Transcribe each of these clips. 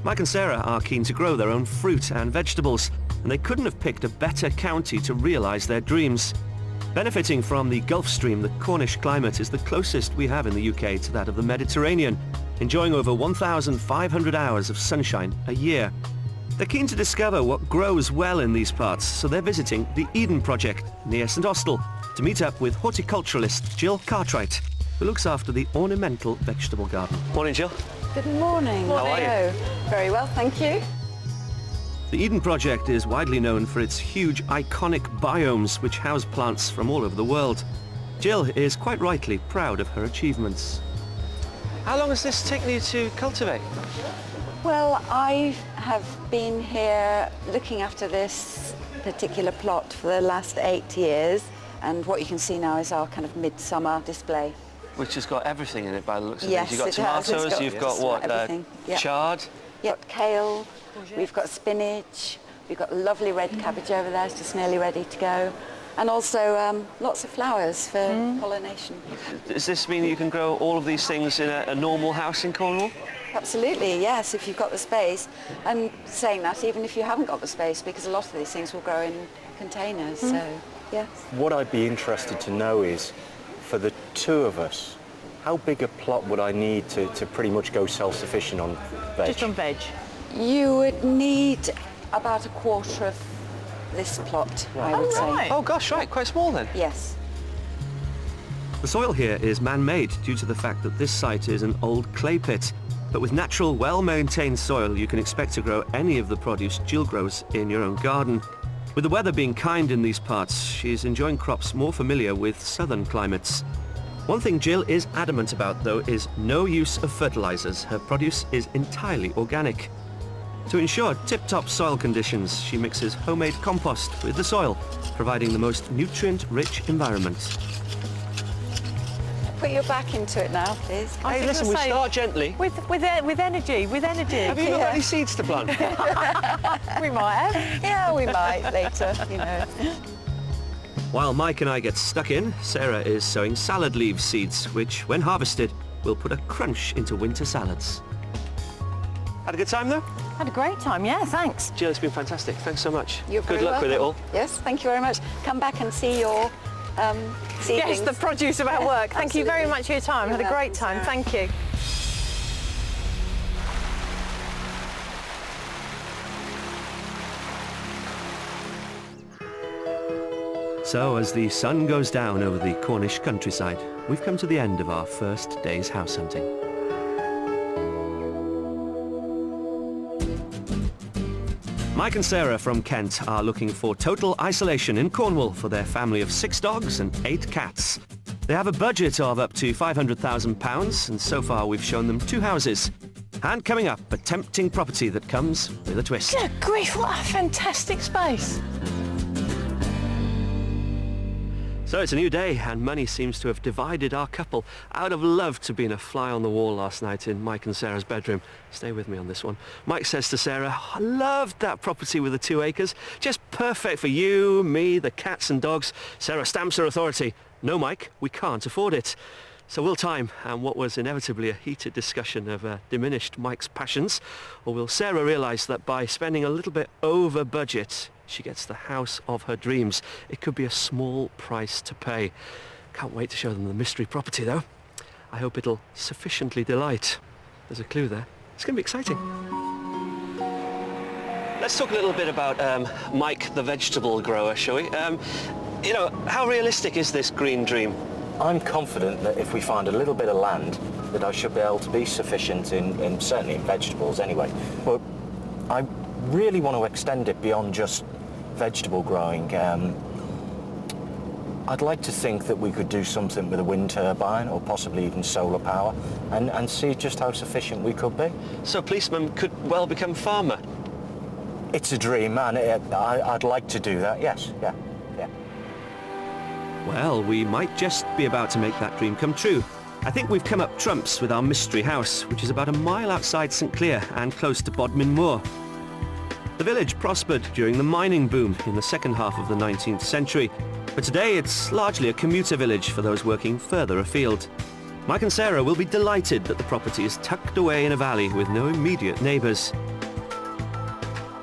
Mike and Sarah are keen to grow their own fruit and vegetables, and they couldn't have picked a better county to realise their dreams. Benefiting from the Gulf Stream, the Cornish climate is the closest we have in the UK to that of the Mediterranean, enjoying over 1,500 hours of sunshine a year. They're keen to discover what grows well in these parts, so they're visiting the Eden Project near St Austell to meet up with horticulturalist Jill Cartwright, who looks after the ornamental vegetable garden. Morning, Jill. Good morning. How are you? Very well, thank you. The Eden Project is widely known for its huge, iconic biomes which house plants from all over the world. Jill is quite rightly proud of her achievements. How long has this taken you to cultivate? Well, I have been here looking after this particular plot for the last 8 years, and what you can see now is our kind of midsummer display. Which has got everything in it by the looks of Yes, things. You've got tomatoes, you've got what, everything. Yep. chard? Yep, kale, we've got spinach, we've got lovely red cabbage over there, it's just nearly ready to go. And also lots of flowers for pollination. Does this mean that you can grow all of these things in a normal house in Cornwall? Absolutely, yes, if you've got the space. And saying that, even if you haven't got the space, because a lot of these things will grow in containers, so yes. What I'd be interested to know is, for the two of us, how big a plot would I need to pretty much go self-sufficient on veg? Just on veg? You would need about a quarter of this plot, I would say. Oh gosh, right, quite small then. Yes. The soil here is man-made due to the fact that this site is an old clay pit. But with natural, well-maintained soil, you can expect to grow any of the produce Jill grows in your own garden. With the weather being kind in these parts, she's enjoying crops more familiar with southern climates. One thing Jill is adamant about, though, is no use of fertilizers. Her produce is entirely organic. To ensure tip-top soil conditions, she mixes homemade compost with the soil, providing the most nutrient-rich environment. Put your back into it now, please. Hey, listen, we start gently. With energy. Have you not got any seeds to plant? We might have. Yeah, we might later, you know. While Mike and I get stuck in, Sarah is sowing salad leaf seeds, which, when harvested, will put a crunch into winter salads. Had a good time, though? Had a great time, yeah, thanks. Jill, it's been fantastic. Thanks so much. You're Good very luck with it all. welcome. Yes, thank you very much. Come back and see your seedlings. Yes, the produce of our work. Thank you very Absolutely. much for your time. Had a great time. Thank you. So, as the sun goes down over the Cornish countryside, we've come to the end of our first day's house hunting. Mike and Sarah from Kent are looking for total isolation in Cornwall for their family of 6 dogs and 8 cats. They have a budget of up to £500,000, and so far we've shown them 2 houses. And coming up, a tempting property that comes with a twist. Good grief, what a fantastic space. So it's a new day, and money seems to have divided our couple. I would have loved to have been a fly on the wall last night in Mike and Sarah's bedroom. Stay with me on this one. Mike says to Sarah, I loved that property with the 2 acres. Just perfect for you, me, the cats and dogs. Sarah stamps her authority. No, Mike, we can't afford it. So will time, and what was inevitably a heated discussion of diminished Mike's passions, or will Sarah realise that by spending a little bit over budget, she gets the house of her dreams? It could be a small price to pay. Can't wait to show them the mystery property, though. I hope it'll sufficiently delight. There's a clue there. It's going to be exciting. Let's talk a little bit about Mike, the vegetable grower, shall we? You know, how realistic is this green dream? I'm confident that if we find a little bit of land, that I should be able to be sufficient in certainly in vegetables anyway. But I really want to extend it beyond just vegetable growing. I'd like to think that we could do something with a wind turbine or possibly even solar power and see just how sufficient we could be. So a policeman could well become farmer? It's a dream, and I'd like to do that, yes, yeah. Well, we might just be about to make that dream come true. I think we've come up trumps with our mystery house, which is about a mile outside St Cleer and close to Bodmin Moor. The village prospered during the mining boom in the second half of the 19th century, but today it's largely a commuter village for those working further afield. Mike and Sarah will be delighted that the property is tucked away in a valley with no immediate neighbours.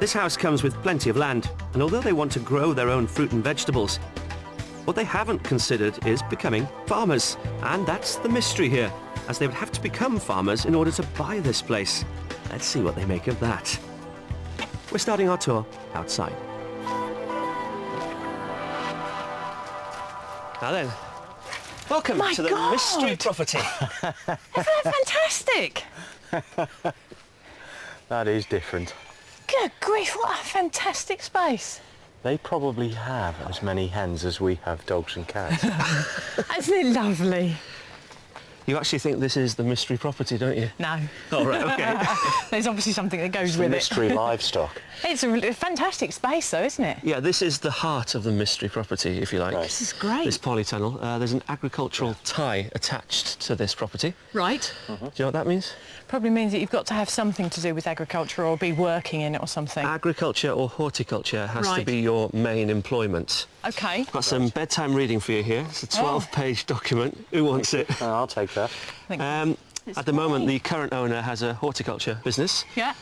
This house comes with plenty of land, and although they want to grow their own fruit and vegetables, what they haven't considered is becoming farmers. And that's the mystery here, as they would have to become farmers in order to buy this place. Let's see what they make of that. We're starting our tour outside. Now then, welcome My to the God. mystery property. Isn't that fantastic? That is different. Good grief, what a fantastic space. They probably have as many hens as we have dogs and cats. Isn't it lovely? You actually think this is the mystery property, don't you? No. Oh, right, okay. There's obviously something that goes with Mystery livestock. it. It's a fantastic space though, isn't it? Yeah, this is the heart of the mystery property, if you like. Right. This is great. This polytunnel. There's an agricultural tie attached to this property. Right. Do you know what that means? Probably means that you've got to have something to do with agriculture or be working in it or something. Agriculture or horticulture has to Right. be your main employment. Okay. Got some bedtime reading for you here. It's a 12-page document. Who wants it? I'll take that. At the moment, the current owner has a horticulture business. Yeah,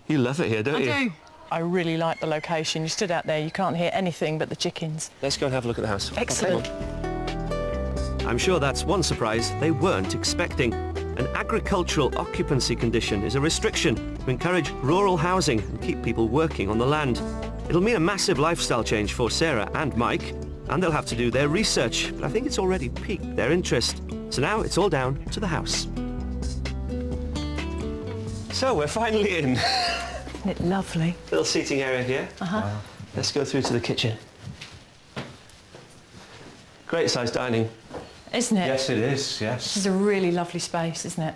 You love it here, don't you? I do. I really like the location. You stood out there, you can't hear anything but the chickens. Let's go and have a look at the house. Excellent. I'm sure that's one surprise they weren't expecting. An agricultural occupancy condition is a restriction to encourage rural housing and keep people working on the land. It'll mean a massive lifestyle change for Sarah and Mike, and they'll have to do their research, but I think it's already piqued their interest. So now it's all down to the house. So we're finally in. Isn't it lovely? Little seating area here. Wow. Let's go through to the kitchen. Great sized dining. Isn't it? Yes, it is, This yes. is a really lovely space, isn't it?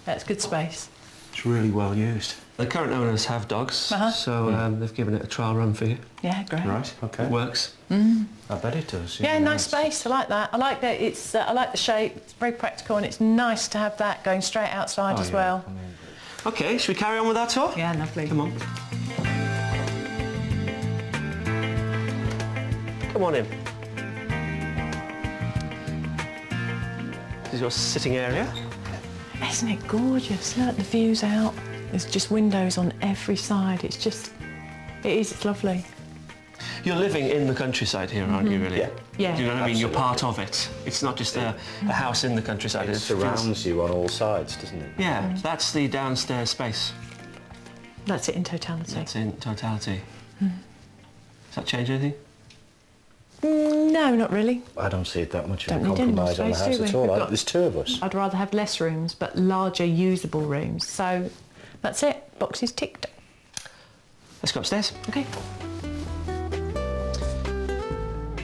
That's good space. It's really well used. The current owners have dogs, so they've given it a trial run for you. Yeah, great. Right, okay. It works. I bet it does. Yeah, nice space. I like that. I like that. It's. I like the shape. It's very practical, and it's nice to have that going straight outside as well. Okay, should we carry on with our tour? Yeah, lovely. Come on. Come on in. This is your sitting area. Isn't it gorgeous? Look, the views out. There's just windows on every side. It's just. It is. It's lovely. You're living in the countryside here, aren't you, really? Yeah. Yeah. Do you know what I mean? You're part of it. It's not just a house in the countryside. It surrounds you on all sides, doesn't it? Yeah, that's the downstairs space. That's it in totality. That's in totality. Does that change anything? No, not really. I don't see it that much of Don't a need any more compromise on the space, house do we? at all. We've got- There's two of us. I'd rather have less rooms, but larger, usable rooms. So that's it. Boxes ticked. Let's go upstairs. Okay.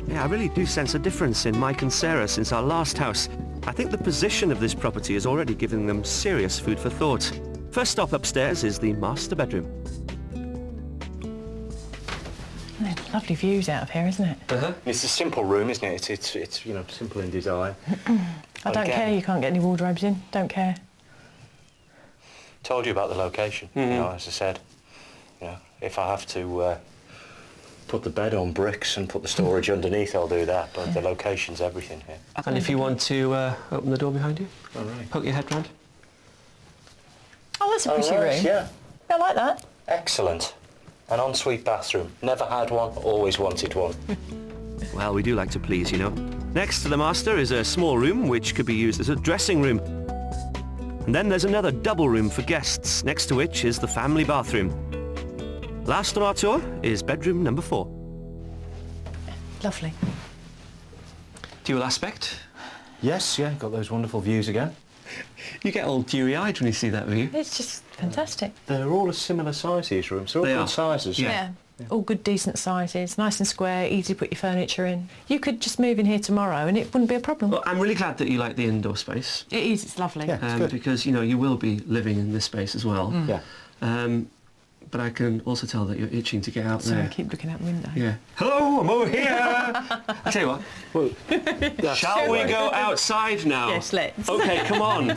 Yeah, I really do sense a difference in Mike and Sarah since our last house. I think the position of this property is already giving them serious food for thought. First stop upstairs is the master bedroom. There's lovely views out of here, isn't it? It's a simple room, isn't it? It's you know, simple in design. I don't care. You can't get any wardrobes in. Don't care. Told you about the location. You know, as I said, you know, if I have to put the bed on bricks and put the storage underneath, I'll do that. But the location's everything here. And if you want to open the door behind you, All right. poke your head round. Oh, that's a pretty room. Yeah. I like that. Excellent. An ensuite bathroom. Never had one, always wanted one. Well, we do like to please, you know. Next to the master is a small room which could be used as a dressing room. And then there's another double room for guests, next to which is the family bathroom. Last on our tour is bedroom number 4. Lovely. Dual aspect. Yes, yeah, got those wonderful views again. You get all dewy-eyed when you see that view. It's just fantastic. They're all a similar size, these rooms. They're all They good are. sizes. Yeah. All good, decent sizes, nice and square, easy to put your furniture in. You could just move in here tomorrow and it wouldn't be a problem. Well, I'm really glad that you like the indoor space. It is, it's lovely. Yeah. It's good. Because, you know, you will be living in this space as well. Yeah. But I can also tell that you're itching to get out So there. I keep looking out the window. Yeah. Hello, I'm over here. I tell you what. Well, Shall we go outside now? Yes, let's. Okay, come on.